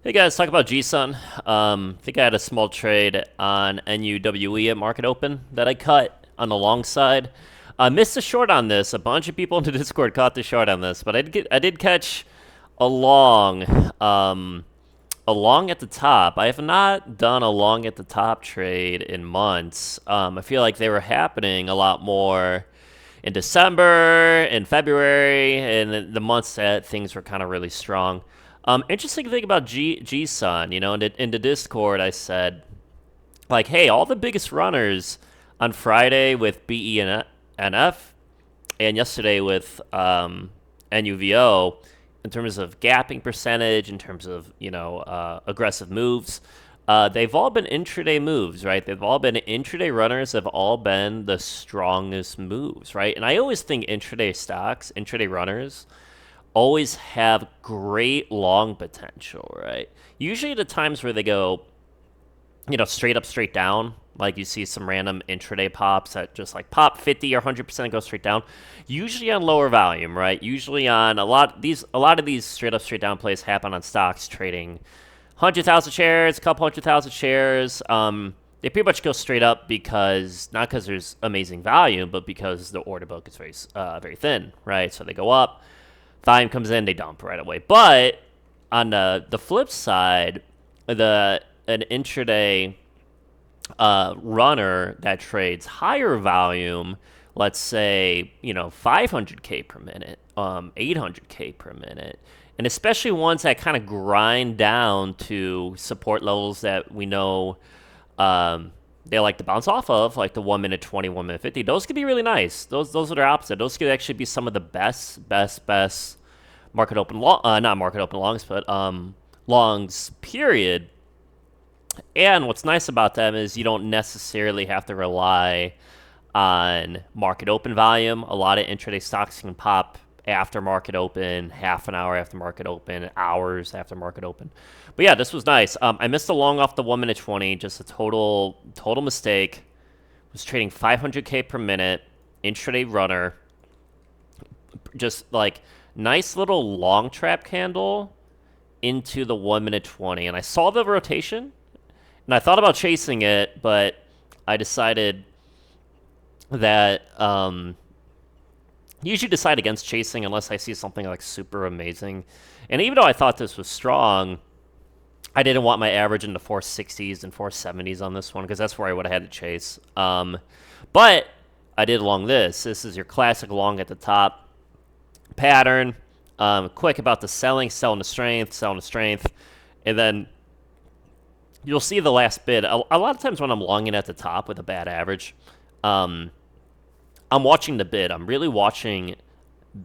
Hey guys, talk about GSUN. I think I had a small trade on NUWE at market open that I cut on the long side. I missed a short on this. A bunch of people in the Discord caught the short on this, but I did catch a long, a long at the top. I have not done a long at the top trade in months. I feel like they were happening a lot more in December and February and the months that things were kind of really strong. Interesting thing about GSUN, in the Discord, I said, like, hey, all the biggest runners on Friday with BE and NF and yesterday with NUVO, in terms of gapping percentage, in terms of, aggressive moves, they've all been intraday moves, right? They've all been intraday runners, have all been the strongest moves, right? And I always think intraday stocks, intraday runners, always have great long potential, right? Usually the times where they go, straight up, straight down, like you see some random intraday pops that just like pop 50 or 100% go straight down, usually on lower volume, right? Usually on a lot of these straight up, straight down plays happen on stocks trading 100,000 shares, a couple 100,000 shares. They pretty much go straight up because not because there's amazing value, but because the order book is very thin, right? So they go up, volume comes in, they dump right away. But on the flip side, an intraday runner that trades higher volume, let's say 500K per minute, 800K per minute, and especially ones that kind of grind down to support levels that we know they like to bounce off of, like the 1 minute 20, 1 minute 50. Those could be really nice. Those are their opposite. Those could actually be some of the best market open not market open longs, but longs period. And what's nice about them is you don't necessarily have to rely on market open volume. A lot of intraday stocks can pop after market open, half an hour after market open, hours after market open. But yeah, this was nice. I missed a long off the 1 minute 20, just a total mistake. Was trading 500K per minute, intraday runner. Just like nice little long trap candle into the 1 minute 20. And I saw the rotation and I thought about chasing it, but I decided that usually decide against chasing unless I see something like super amazing. And even though I thought this was strong, I didn't want my average in the 460s and 470s on this one because that's where I would have had to chase. But I did long this. This is your classic long at the top pattern. Quick about the selling to strength, and then you'll see the last bid. A lot of times when I'm longing at the top with a bad average, I'm watching the bid. I'm really watching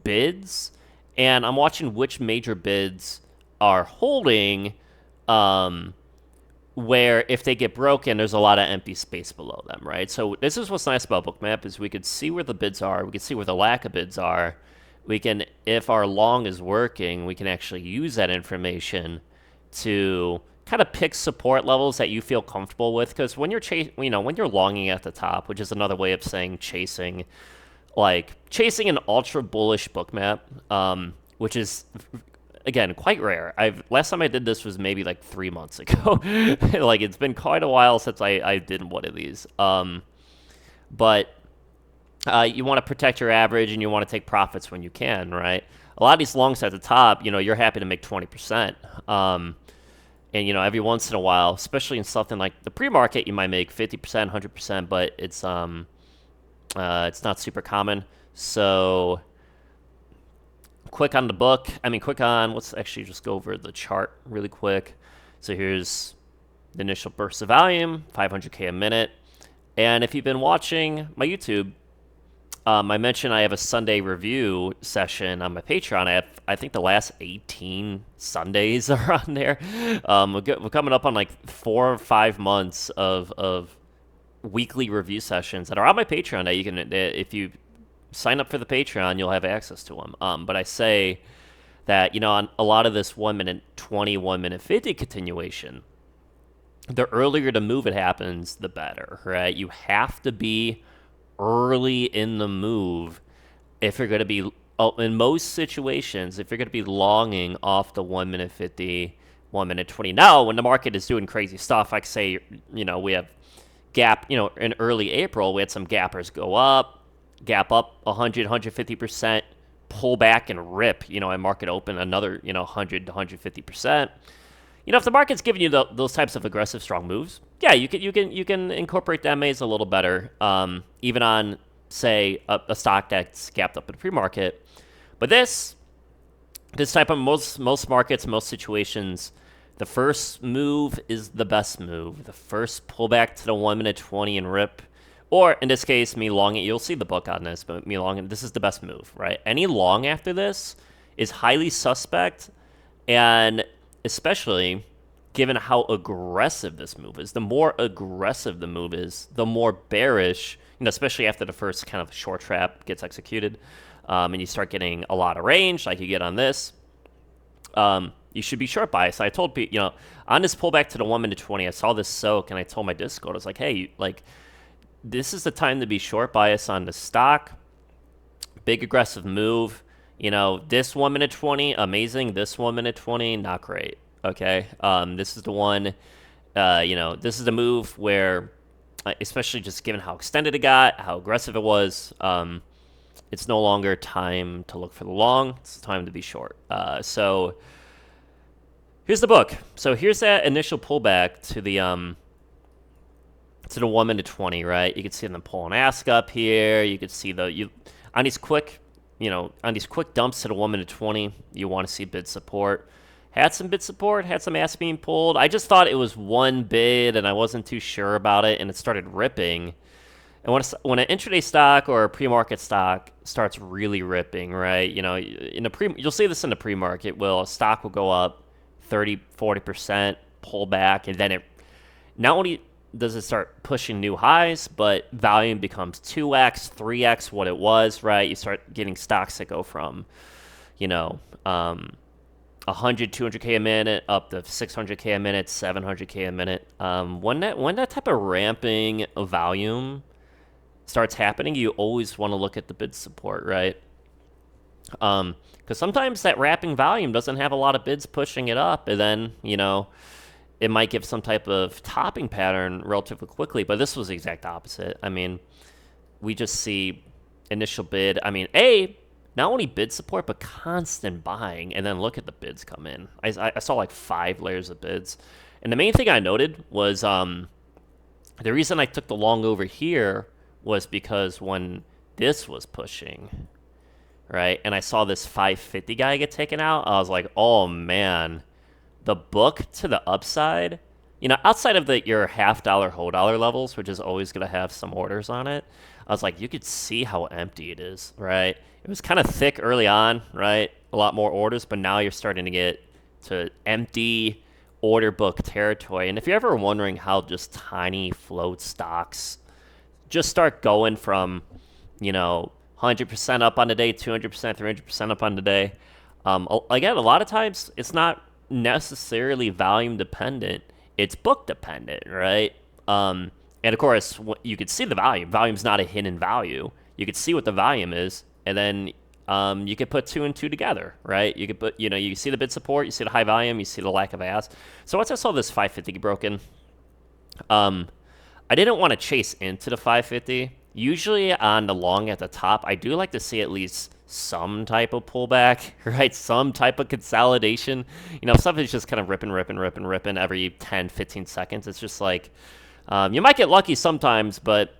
bids, and I'm watching which major bids are holding, where if they get broken, there's a lot of empty space below them, right? So this is what's nice about Bookmap is we could see where the bids are. We can see where the lack of bids are. We can, if our long is working, we can actually use that information to kind of pick support levels that you feel comfortable with. Because when you're when you're longing at the top, which is another way of saying chasing, like chasing an ultra bullish Bookmap, which is again quite rare. Last time I did this was maybe like 3 months ago. Like it's been quite a while since I did one of these. But you want to protect your average and you want to take profits when you can, right? A lot of these longs at the top, you're happy to make 20%. And every once in a while, especially in something like the pre-market, you might make 50%, 100%, but it's not super common. So quick on the book. Let's actually just go over the chart really quick. So here's the initial burst of volume, 500K a minute. And if you've been watching my YouTube, I mentioned I have a Sunday review session on my Patreon. I think the last 18 Sundays are on there. We're coming up on like 4 or 5 months of weekly review sessions that are on my Patreon that you can, if you sign up for the Patreon, you'll have access to them. But I say that, on a lot of this 1 minute 20, 1 minute 50 continuation, the earlier the move it happens, the better, right? You have to be early in the move if you're going to be, in most situations, if you're going to be longing off the 1 minute 50 1 minute 20. Now, when the market is doing crazy stuff, like say, we have gap, in early April, we had some gappers go up, gap up 100, 150%, pull back and rip, and market open another, 100 to 150%. If the market's giving you those types of aggressive, strong moves, yeah, you can incorporate the MAs a little better, even on, say, a stock that's gapped up in the pre-market. But this type of most markets, most situations, the first move is the best move. The first pullback to the 1 minute 20 and rip, or in this case, me long it. You'll see the book on this, but me long it. This is the best move, right? Any long after this is highly suspect, and especially given how aggressive this move is. The more aggressive the move is, the more bearish, especially after the first kind of short trap gets executed, and you start getting a lot of range like you get on this. You should be short bias. I told people, on this pullback to the 1 minute 20, I saw this soak, and I told my Discord, I was like, hey, this is the time to be short bias on the stock. Big aggressive move. This 1 minute 20, amazing. This 1 minute 20, not great. Okay. This is the one, this is the move where, especially just given how extended it got, how aggressive it was, it's no longer time to look for the long. It's time to be short. So here's the book. So here's that initial pullback to the 1 minute 20, right? You can see them pulling ask up here. You can see on these quick dumps to the 1 minute 20, you want to see bid support. Had some bid support, had some ask being pulled. I just thought it was one bid, and I wasn't too sure about it, and it started ripping. And when an intraday stock or a pre-market stock starts really ripping, right? You'll see this in the pre-market. A stock will go up 30, 40%, pull back, and then it not only does it start pushing new highs, but volume becomes 2x, 3x what it was, right? You start getting stocks that go from, 100, 200K a minute up to 600K a minute, 700K a minute. When that type of ramping of volume starts happening, you always want to look at the bid support, right? Because sometimes that wrapping volume doesn't have a lot of bids pushing it up, and then, it might give some type of topping pattern relatively quickly, but this was the exact opposite. We just see initial bid. Not only bid support, but constant buying, and then look at the bids come in. I saw like 5 layers of bids. And the main thing I noted was the reason I took the long over here was because when this was pushing, right, and I saw this 550 guy get taken out, I was like, oh, man, the book to the upside, outside of your $half whole dollar levels, which is always going to have some orders on it, I was like, you could see how empty it is, right? It was kind of thick early on, right? A lot more orders, but now you're starting to get to empty order book territory. And if you're ever wondering how just tiny float stocks just start going from, 100% up on the day, 200%, 300% up on the day, again, a lot of times it's not necessarily volume dependent. It's book dependent, right? And of course, you could see the volume. Volume's not a hidden value. You could see what the volume is, and then you could put 2 and 2 together, right? You could put, you see the bid support, you see the high volume, you see the lack of ask. So once I saw this 550 broken, I didn't want to chase into the 550. Usually on the long at the top, I do like to see at least some type of pullback, right? Some type of consolidation. If something's just kind of ripping every 10, 15 seconds, it's just like, you might get lucky sometimes, but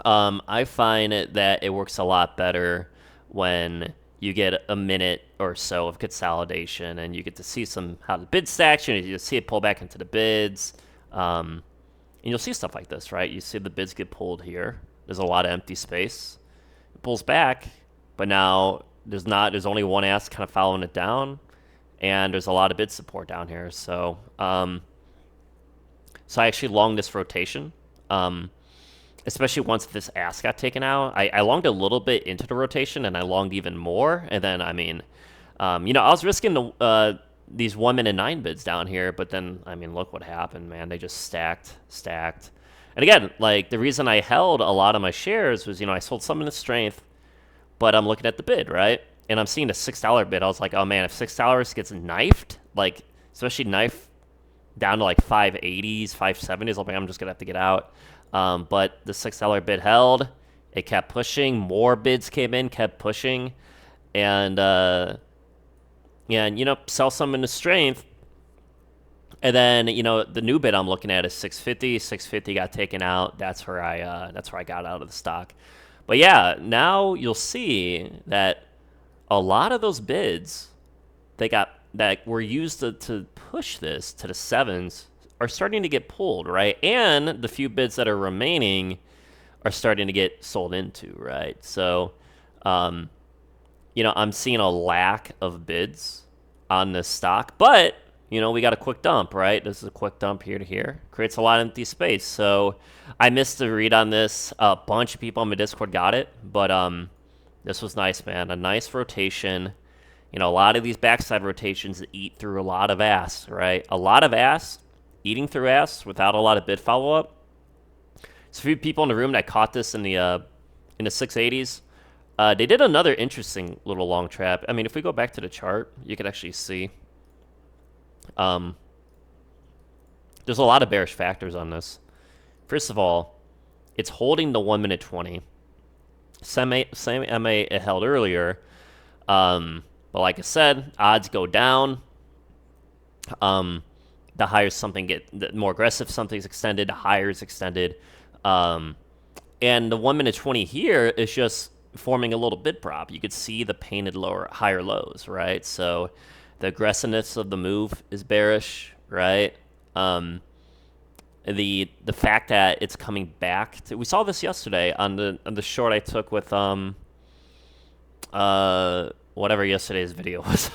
I find that it works a lot better when you get a minute or so of consolidation and you get to see how the bid stacks, you see it pull back into the bids. And you'll see stuff like this, right? You see the bids get pulled here. There's a lot of empty space. It pulls back, but now there's only one ask kind of following it down, and there's a lot of bid support down here. So I actually longed this rotation, especially once this ask got taken out. I longed a little bit into the rotation, and I longed even more. And then, I was risking these 1 minute 9 bids down here, but then, look what happened, man. They just stacked. And again, the reason I held a lot of my shares was, I sold some in the strength, but I'm looking at the bid, right? And I'm seeing a $6 bid. I was like, oh man, if $6 gets knifed, especially knife down to like 580s, 570s. I'm just gonna have to get out. But the $6 bid held. It kept pushing. More bids came in, kept pushing, and yeah, and sell some into strength. And then the new bid I'm looking at is 650. 650 got taken out. That's where I got out of the stock. But yeah, now you'll see that a lot of those bids that were used to push this to the sevens are starting to get pulled, right? And the few bids that are remaining are starting to get sold into, right? So, I'm seeing a lack of bids on this stock, but we got a quick dump, right? This is a quick dump here to here. Creates a lot of empty space. So I missed the read on this. A bunch of people on my Discord got it, but this was nice, man. A nice rotation. A lot of these backside rotations eat through a lot of ass, right? A lot of ass, eating through ass without a lot of bid follow-up. There's a few people in the room that caught this in the 680s. They did another interesting little long trap. I mean, if we go back to the chart, you can actually see there's a lot of bearish factors on this. First of all, it's holding the 1 minute 20. Same MA it held earlier. But like I said, odds go down. The higher something the more aggressive something's extended, the higher it's extended. And the 1 minute 20 here is just forming a little bid prop. You could see the painted higher lows, right? So the aggressiveness of the move is bearish, right? The fact that it's coming back we saw this yesterday on the short I took with whatever yesterday's video was.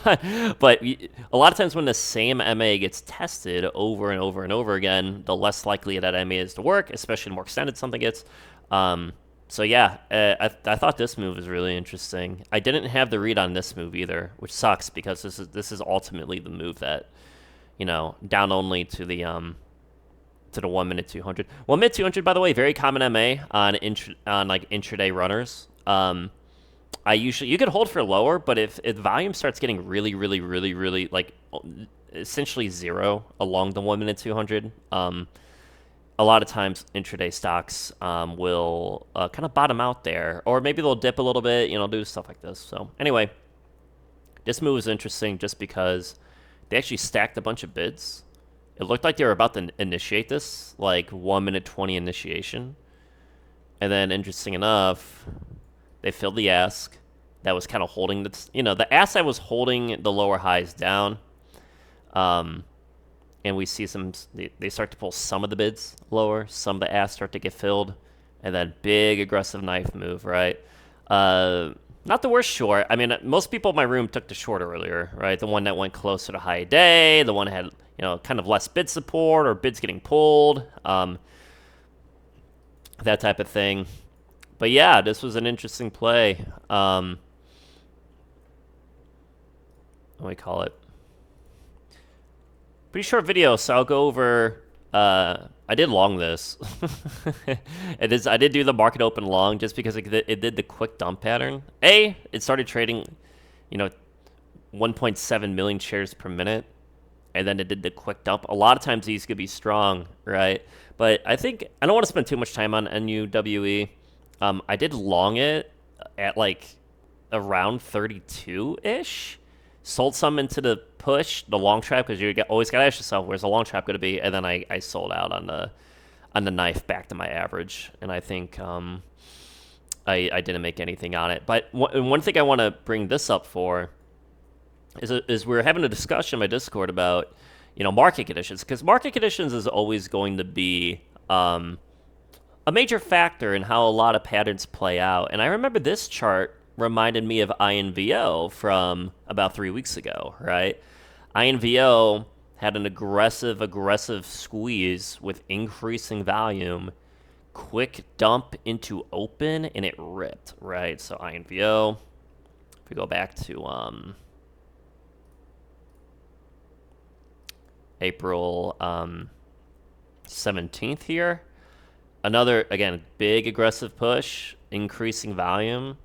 But a lot of times when the same MA gets tested over and over and over again, the less likely that MA is to work, especially the more extended something gets. So yeah, I thought this move was really interesting. I didn't have the read on this move either, which sucks because this is ultimately the move that, down only to the 1 minute 200. 1 minute 200, by the way, very common MA on like intraday runners. You could hold for lower, but if volume starts getting really, really, really, really like essentially zero along the 1 minute 200, a lot of times intraday stocks will kind of bottom out there, or maybe they'll dip a little bit, do stuff like this. So anyway, this move is interesting just because they actually stacked a bunch of bids. It looked like they were about to initiate this, like 1 minute 20 initiation. And then, interesting enough, they filled the ask that was kind of holding the ask that was holding the lower highs down. And we see they start to pull some of the bids lower, some of the asks start to get filled, and then big aggressive knife move, right? Not the worst short. I mean, most people in my room took the short earlier, right? The one that went closer to high day, the one that had, kind of less bid support or bids getting pulled, that type of thing. But yeah, this was an interesting play. What do we call it? Pretty short video, so I'll go over. I did long this. I did do the market open long just because it did the quick dump pattern. It started trading, 1.7 million shares per minute, and then it did the quick dump. A lot of times these could be strong, right? But I think I don't want to spend too much time on NUWE. I did long it at like around 32-ish. Sold some into the push, the long trap, because always got to ask yourself, where's the long trap going to be? And then I sold out on the knife back to my average. And I think I didn't make anything on it. But one thing I want to bring this up for is we're having a discussion in my Discord about, market conditions. Because market conditions is always going to be a major factor in how a lot of patterns play out. And I remember this chart reminded me of INVO from about 3 weeks ago, right? INVO had an aggressive squeeze with increasing volume, quick dump into open, and it ripped, right? So INVO, if we go back to April 17th here, another, again, big aggressive push, increasing volume,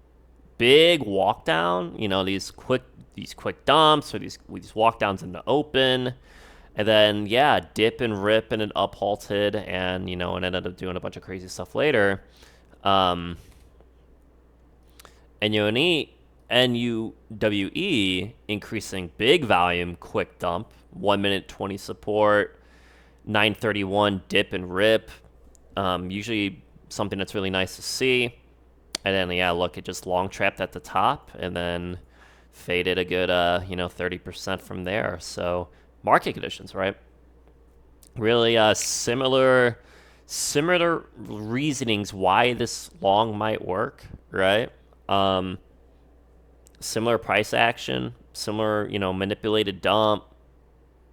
big walk down, these quick dumps or these walk downs in the open. And then, yeah, dip and rip and it up halted and, and ended up doing a bunch of crazy stuff later. Um, NUWE increasing big volume, quick dump, 1 minute 20 support, 931 dip and rip. Usually something that's really nice to see. And then, yeah, look, it just long trapped at the top and then faded a good, 30% from there. So market conditions, right? Really similar reasonings why this long might work, right? Um, Similar price action, similar, manipulated dump,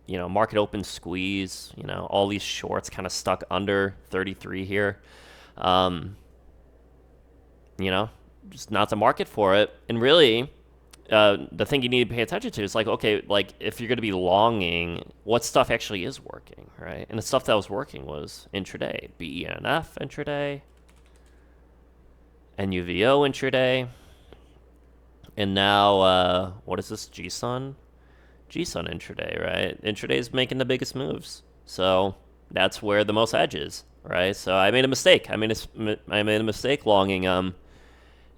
market open squeeze, all these shorts kind of stuck under 33 here. Um, just not the market for it. And really, the thing you need to pay attention to is like, okay, like if you're going to be longing, what stuff actually is working, right? And the stuff that was working was intraday, BENF intraday, NUVO intraday, and now what is this? GSUN intraday, right? Intraday is making the biggest moves, so that's where the most edge is, right? So I made a mistake. I made a mistake longing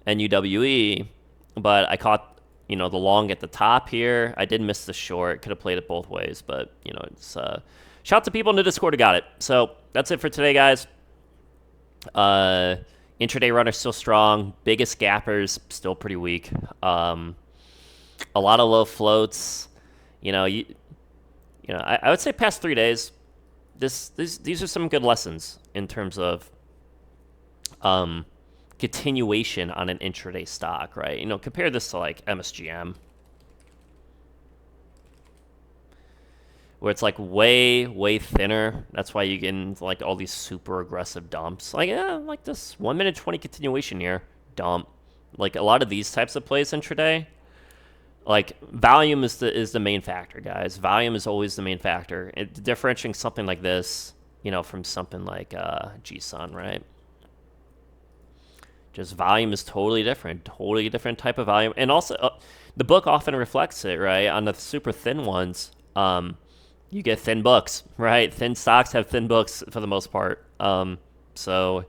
NUWE, but I caught the long at the top here. I did miss the short. Could have played it both ways, but it's shout out to people in the Discord who got it. So that's it for today, guys. Intraday runners still strong. Biggest gappers still pretty weak. A lot of low floats. I would say past 3 days. These are some good lessons in terms of continuation on an intraday stock, right? Compare this to like MSGM, where it's like way thinner. That's why you get into like all these super aggressive dumps. Like like this 1 minute 20 continuation here dump. Like a lot of these types of plays intraday, like volume is the main factor, guys. Volume is always the main factor. Differentiating something like this, from something like GSUN, right? Just volume is totally different type of volume, and also the book often reflects it, right? On the super thin ones, you get thin books, right? Thin stocks have thin books for the most part. So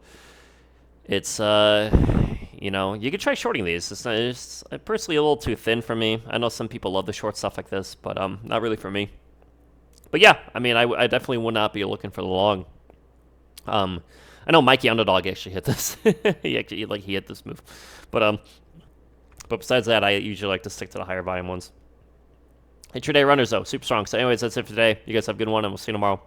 it's you could try shorting these. It's personally a little too thin for me. I know some people love the short stuff like this, but not really for me. But yeah, I mean, I definitely would not be looking for the long. I know Mikey Underdog actually hit this. he hit this move, but besides that, I usually like to stick to the higher volume ones. Intraday runners though, super strong. So anyways, that's it for today. You guys have a good one, and we'll see you tomorrow.